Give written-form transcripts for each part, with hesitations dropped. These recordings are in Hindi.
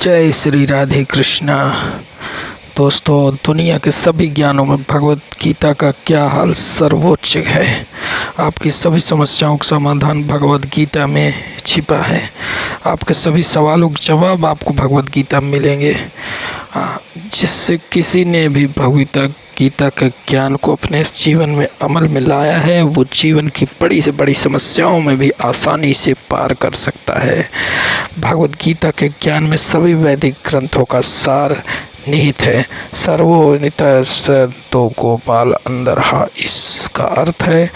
जय श्री राधे कृष्णा। दोस्तों, दुनिया के सभी ज्ञानों में भगवत गीता का क्या हाल सर्वोच्च है। आपकी सभी समस्याओं का समाधान भगवत गीता में छिपा है। आपके सभी सवालों के जवाब आपको भगवत गीता में मिलेंगे। जिससे किसी ने भी भगवत गीता के ज्ञान को अपने जीवन में अमल में लाया है, वो जीवन की बड़ी से बड़ी समस्याओं में भी आसानी से पार कर सकता है। भगवत गीता के ज्ञान में सभी वैदिक ग्रंथों का सार निहित है। सर्वोनितः तो गोपाल अंदरहा। इसका अर्थ है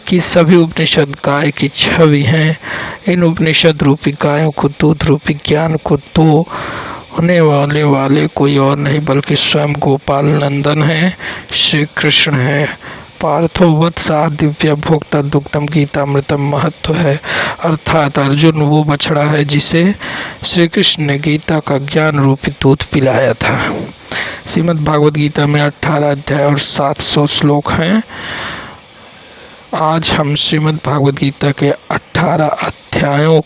कि सभी उपनिषद गाय की छवि हैं। इन उपनिषद रूपी गायों को दूध रूपी ज्ञान को दो होने वाले कोई और नहीं बल्कि स्वयं गोपाल नंदन है, श्री कृष्ण है। पार्थो वत्सा दिव्य भोक्ता दुग्धम गीतामृतम महत्व है। अर्थात अर्जुन वो बछड़ा है जिसे श्री कृष्ण ने गीता का ज्ञान रूपी दूध पिलाया था। श्रीमद् भागवत गीता में 18 अध्याय और 700 श्लोक हैं। आज हम श्रीमद् भागवत गीता के 18 अध्यायों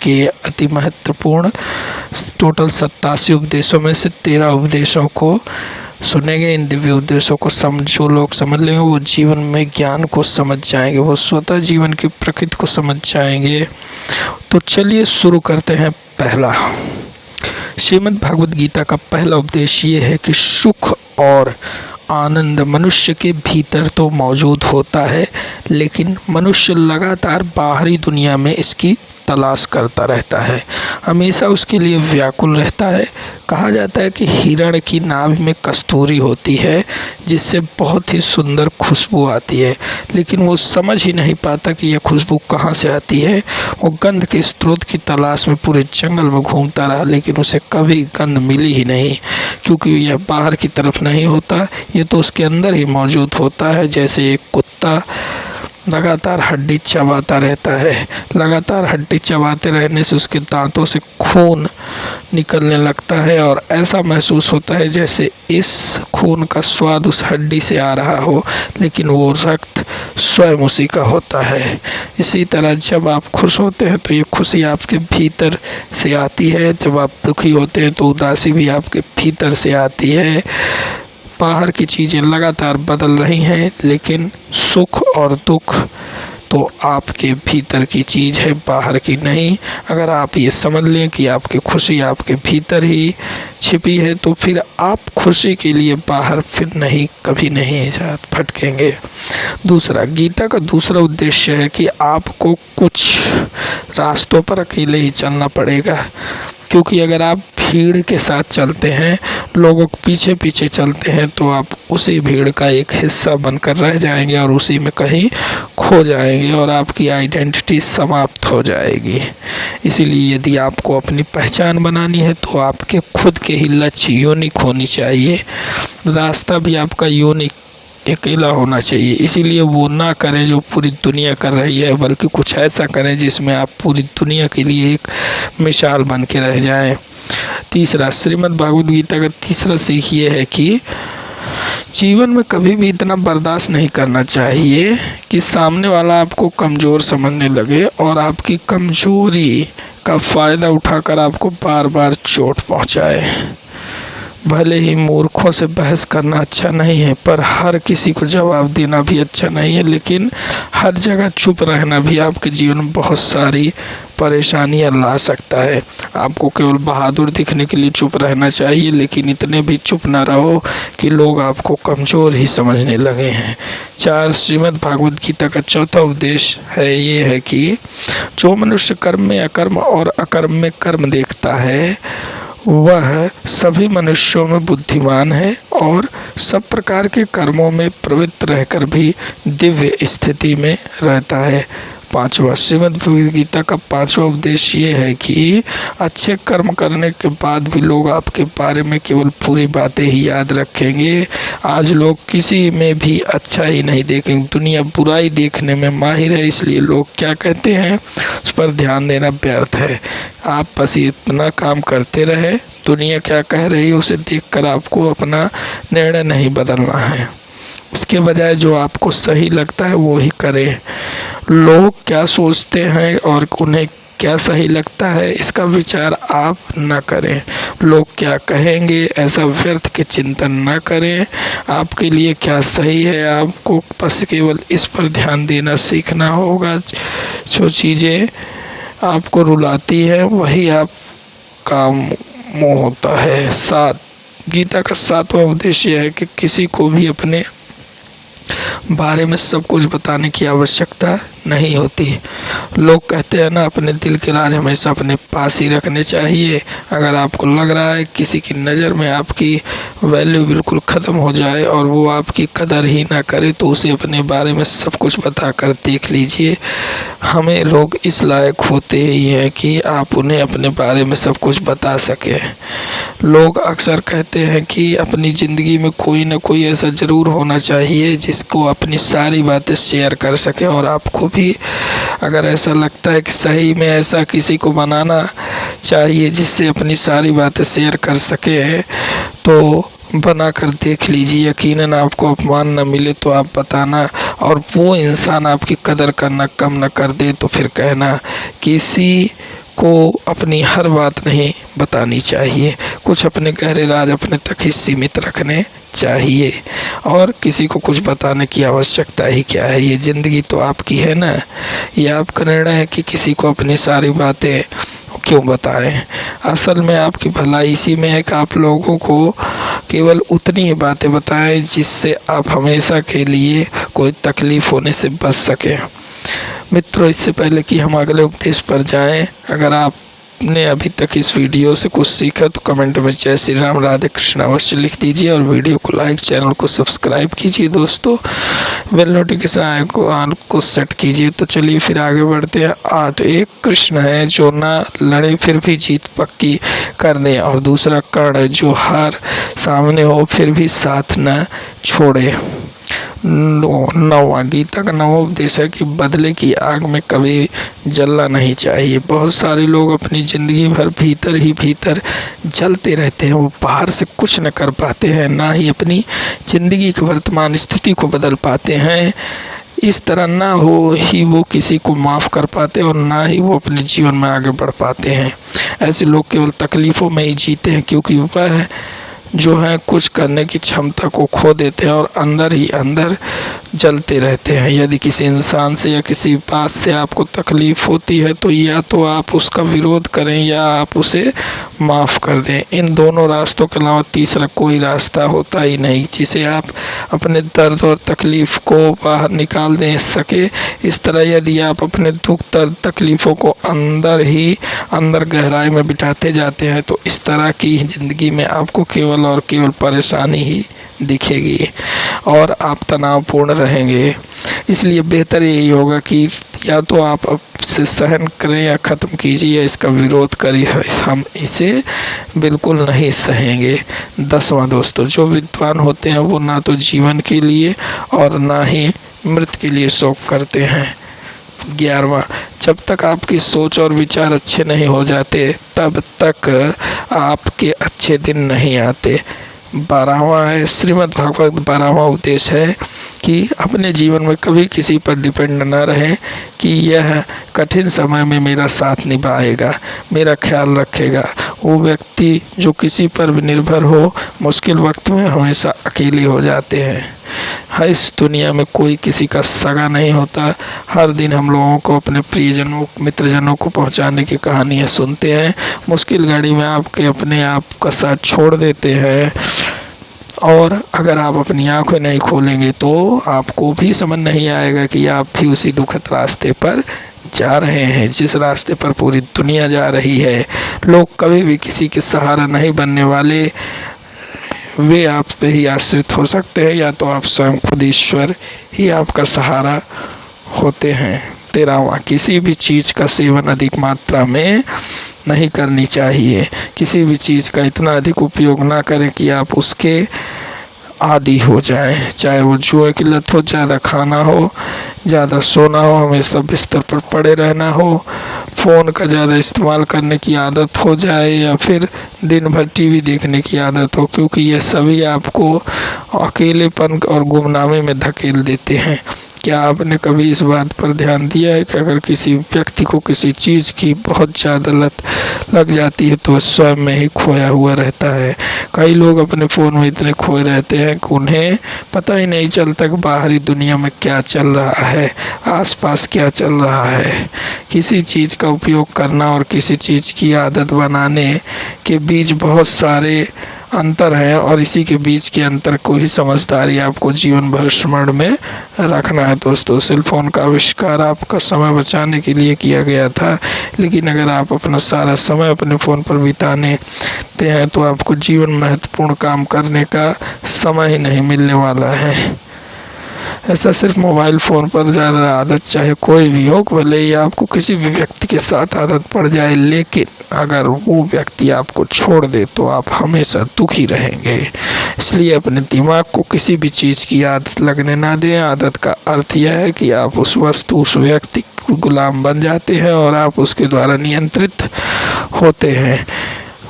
के अति महत्वपूर्ण टोटल 87 उपदेशों में से 13 उपदेशों को सुनेंगे। इन दिव्य उपदेशों को जो लोग समझ लेंगे वो जीवन में ज्ञान को समझ जाएंगे, वो स्वतः जीवन की प्रकृति को समझ जाएंगे। तो चलिए शुरू करते हैं। पहला, श्रीमद् भागवत गीता का पहला उपदेश ये है कि सुख और आनंद मनुष्य के भीतर तो मौजूद होता है, लेकिन मनुष्य लगातार बाहरी दुनिया में इसकी तलाश करता रहता है, हमेशा उसके लिए व्याकुल रहता है। कहा जाता है कि हिरण की नाभि में कस्तूरी होती है जिससे बहुत ही सुंदर खुशबू आती है, लेकिन वो समझ ही नहीं पाता कि यह खुशबू कहाँ से आती है। वो गंध के स्रोत की तलाश में पूरे जंगल में घूमता रहा, लेकिन उसे कभी गंध मिली ही नहीं, क्योंकि यह बाहर की तरफ नहीं होता, ये तो उसके अंदर ही मौजूद होता है। जैसे एक कुत्ता लगातार हड्डी चबाता रहता है, लगातार हड्डी चबाते रहने से उसके दांतों से खून निकलने लगता है और ऐसा महसूस होता है जैसे इस खून का स्वाद उस हड्डी से आ रहा हो, लेकिन वो रक्त स्वयं उसी का होता है। इसी तरह जब आप खुश होते हैं तो ये खुशी आपके भीतर से आती है, जब आप दुखी होते हैं तो उदासी भी आपके भीतर से आती है। बाहर की चीज़ें लगातार बदल रही हैं, लेकिन सुख और दुख तो आपके भीतर की चीज़ है, बाहर की नहीं। अगर आप ये समझ लें कि आपकी खुशी आपके भीतर ही छिपी है, तो फिर आप खुशी के लिए बाहर फिर नहीं कभी नहीं भटकेंगे। दूसरा, गीता का दूसरा उद्देश्य है कि आपको कुछ रास्तों पर अकेले ही चलना पड़ेगा, क्योंकि अगर आप भीड़ के साथ चलते हैं, लोगों के पीछे पीछे चलते हैं, तो आप उसी भीड़ का एक हिस्सा बनकर रह जाएंगे और उसी में कहीं खो जाएंगे और आपकी आइडेंटिटी समाप्त हो जाएगी। इसीलिए यदि आपको अपनी पहचान बनानी है तो आपके खुद के ही लक्ष्य यूनिक होनी चाहिए, रास्ता भी आपका यूनिक अकेला होना चाहिए। इसीलिए वो ना करें जो पूरी दुनिया कर रही है, बल्कि कुछ ऐसा करें जिसमें आप पूरी दुनिया के लिए एक मिसाल बन के रह जाएं। तीसरा, श्रीमद् भागवत गीता का तीसरा सीख ये है कि जीवन में कभी भी इतना बर्दाश्त नहीं करना चाहिए कि सामने वाला आपको कमज़ोर समझने लगे और आपकी कमज़ोरी का फ़ायदा उठाकर आपको बार बार चोट पहुंचाए। भले ही मूर्खों से बहस करना अच्छा नहीं है, पर हर किसी को जवाब देना भी अच्छा नहीं है, लेकिन हर जगह चुप रहना भी आपके जीवन में बहुत सारी परेशानियां ला सकता है। आपको केवल बहादुर दिखने के लिए चुप रहना चाहिए, लेकिन इतने भी चुप ना रहो कि लोग आपको कमज़ोर ही समझने लगे हैं। 4, श्रीमद् भागवत गीता का चौथा उपदेश है ये है कि जो मनुष्य कर्म में अकर्म और अकर्म में कर्म देखता है, वह सभी मनुष्यों में बुद्धिमान है और सब प्रकार के कर्मों में प्रवृत्त रहकर भी दिव्य स्थिति में रहता है। 5वां, श्रीमद् भगवद गीता का 5वां उपदेश ये है कि अच्छे कर्म करने के बाद भी लोग आपके बारे में केवल पूरी बातें ही याद रखेंगे। आज लोग किसी में भी अच्छा ही नहीं देखेंगे, दुनिया बुराई देखने में माहिर है, इसलिए लोग क्या कहते हैं उस पर ध्यान देना व्यर्थ है। आप बस इतना काम करते रहे, दुनिया क्या कह रही है उसे देखकर आपको अपना निर्णय नहीं बदलना है। इसके बजाय जो आपको सही लगता है वो ही करें। लोग क्या सोचते हैं और उन्हें क्या सही लगता है इसका विचार आप न करें। लोग क्या कहेंगे ऐसा व्यर्थ के चिंतन न करें। आपके लिए क्या सही है आपको बस केवल इस पर ध्यान देना सीखना होगा। जो चीज़ें आपको रुलाती हैं वही आपका मोह होता है। गीता का 7वां उद्देश्य है कि किसी को भी अपने बारे में सब कुछ बताने की आवश्यकता नहीं होती। लोग कहते हैं ना, अपने दिल के राज हमेशा अपने पास ही रखने चाहिए। अगर आपको लग रहा है किसी की नज़र में आपकी वैल्यू बिल्कुल ख़त्म हो जाए और वो आपकी कदर ही ना करे तो उसे अपने बारे में सब कुछ बताकर देख लीजिए। हमें लोग इस लायक होते ही हैं कि आप उन्हें अपने बारे में सब कुछ बता सकें। लोग अक्सर कहते हैं कि अपनी ज़िंदगी में कोई ना कोई ऐसा ज़रूर होना चाहिए जिसको अपनी सारी बातें शेयर कर सकें, और आपको भी अगर ऐसा लगता है कि सही में ऐसा किसी को बनाना चाहिए जिससे अपनी सारी बातें शेयर कर सके तो बना कर देख लीजिए। यकीनन आपको अपमान न मिले तो आप बताना, और वो इंसान आपकी कदर करना कम न कर दे तो फिर कहना। किसी को अपनी हर बात नहीं बतानी चाहिए। कुछ अपने गहरे राज अपने तक ही सीमित रखने चाहिए, और किसी को कुछ बताने की आवश्यकता ही क्या है। ये ज़िंदगी तो आपकी है ना। ये आपका निर्णय है कि किसी को अपनी सारी बातें क्यों बताएं। असल में आपकी भलाई इसी में है कि आप लोगों को केवल उतनी ही बातें बताएं जिससे आप हमेशा के लिए कोई तकलीफ़ होने से बच सकें। मित्रों, इससे पहले कि हम अगले उपदेश पर जाएं, अगर आपने अभी तक इस वीडियो से कुछ सीखा तो कमेंट में जय श्री राम राधे कृष्ण अवश्य लिख दीजिए, और वीडियो को लाइक, चैनल को सब्सक्राइब कीजिए दोस्तों। बेल नोटिफिकेशन आइकॉन को सेट कीजिए। तो चलिए फिर आगे बढ़ते हैं। 8 एक कृष्ण है जो ना लड़े फिर भी जीत पक्की कर दे, और दूसरा कर्ण है जो हार सामने हो फिर भी साथ न छोड़े। 9वां गीता का 9वां उपदेश है कि बदले की आग में कभी जलना नहीं चाहिए। बहुत सारे लोग अपनी ज़िंदगी भर भीतर ही भीतर जलते रहते हैं। वो बाहर से कुछ न कर पाते हैं, ना ही अपनी ज़िंदगी की वर्तमान स्थिति को बदल पाते हैं। इस तरह ना हो ही वो किसी को माफ़ कर पाते और ना ही वो अपने जीवन में आगे बढ़ पाते हैं। ऐसे लोग केवल तकलीफ़ों में ही जीते हैं, क्योंकि वह जो है कुछ करने की क्षमता को खो देते हैं और अंदर ही अंदर जलते रहते हैं। यदि किसी इंसान से या किसी बात से आपको तकलीफ़ होती है तो या तो आप उसका विरोध करें या आप उसे माफ़ कर दें। इन दोनों रास्तों के अलावा तीसरा कोई रास्ता होता ही नहीं जिसे आप अपने दर्द और तकलीफ़ को बाहर निकाल दे सके। इस तरह यदि आप अपने दुख, दर्द, तकलीफ़ों को अंदर ही अंदर गहराई में बिठाते जाते हैं तो इस तरह की ज़िंदगी में आपको केवल और केवल परेशानी ही दिखेगी और आप तनावपूर्ण रहेंगे। इसलिए बेहतर यही होगा कि या तो आप अब से सहन करें या ख़त्म कीजिए या इसका विरोध करिए। हम इसे बिल्कुल नहीं सहेंगे। 10वां दोस्तों, जो विद्वान होते हैं वो ना तो जीवन के लिए और ना ही मृत्यु के लिए शोक करते हैं। 11वां, जब तक आपकी सोच और विचार अच्छे नहीं हो जाते तब तक आपके अच्छे दिन नहीं आते। 12वां है श्रीमद् भागवत 12वां उपदेश है कि अपने जीवन में कभी किसी पर डिपेंड न रहे कि यह कठिन समय में मेरा साथ निभाएगा, मेरा ख्याल रखेगा। वो व्यक्ति जो किसी पर भी निर्भर हो मुश्किल वक्त में हमेशा अकेले हो जाते हैं। इस दुनिया में कोई किसी का सगा नहीं होता। हर दिन हम लोगों को अपने प्रियजनों, मित्रजनों को पहुंचाने की कहानियाँ सुनते हैं। मुश्किल घड़ी में आपके अपने आप का साथ छोड़ देते हैं, और अगर आप अपनी आंखें नहीं खोलेंगे तो आपको भी समझ नहीं आएगा कि आप भी उसी दुखद रास्ते पर जा रहे हैं जिस रास्ते पर पूरी दुनिया जा रही है। लोग कभी भी किसी के सहारा नहीं बनने वाले। वे आप पे ही आश्रित हो सकते हैं, या तो आप स्वयं खुद ईश्वर ही आपका सहारा होते हैं। 13वां, किसी भी चीज़ का सेवन अधिक मात्रा में नहीं करनी चाहिए। किसी भी चीज़ का इतना अधिक उपयोग ना करें कि आप उसके आदी हो जाएं। चाहे वो जुए की लत हो, ज़्यादा खाना हो, ज़्यादा सोना हो, हमेशा बिस्तर पर पड़े रहना हो, फ़ोन का ज़्यादा इस्तेमाल करने की आदत हो जाए, या फिर दिन भर टीवी देखने की आदत हो, क्योंकि ये सभी आपको अकेलेपन और गुमनामी में धकेल देते हैं। क्या आपने कभी इस बात पर ध्यान दिया है कि अगर किसी व्यक्ति को किसी चीज़ की बहुत ज़्यादा लत लग जाती है तो वह स्वयं में ही खोया हुआ रहता है। कई लोग अपने फ़ोन में इतने खोए रहते हैं कि उन्हें पता ही नहीं चलता कि बाहरी दुनिया में क्या चल रहा है, आसपास क्या चल रहा है। किसी चीज़ का उपयोग करना और किसी चीज़ की आदत बनाने के बीच बहुत सारे अंतर है और इसी के बीच के अंतर को ही समझदारी आपको जीवन भर स्मरण में रखना है। दोस्तों, सेल फोन का आविष्कार आपका समय बचाने के लिए किया गया था, लेकिन अगर आप अपना सारा समय अपने फ़ोन पर बिताने हैं तो आपको जीवन महत्वपूर्ण काम करने का समय ही नहीं मिलने वाला है। ऐसा सिर्फ मोबाइल फ़ोन पर ज़्यादा आदत चाहे कोई भी हो, भले ही आपको किसी भी व्यक्ति के साथ आदत पड़ जाए, लेकिन अगर वो व्यक्ति आपको छोड़ दे तो आप हमेशा दुखी रहेंगे। इसलिए अपने दिमाग को किसी भी चीज़ की आदत लगने ना दें। आदत का अर्थ यह है कि आप उस वस्तु, उस व्यक्ति के गुलाम बन जाते हैं और आप उसके द्वारा नियंत्रित होते हैं।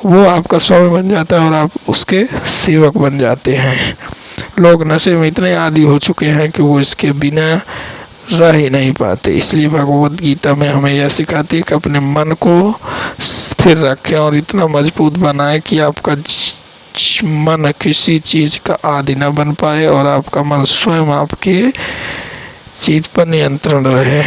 वो आपका स्वामी बन जाता है और आप उसके सेवक बन जाते हैं। लोग नशे में इतने आदी हो चुके हैं कि वो इसके बिना रह ही नहीं पाते। इसलिए भगवद गीता में हमें यह सिखाती है कि अपने मन को स्थिर रखें और इतना मजबूत बनाएं कि आपका मन किसी चीज़ का आदी न बन पाए और आपका मन स्वयं आपके चीज़ पर नियंत्रण रहे।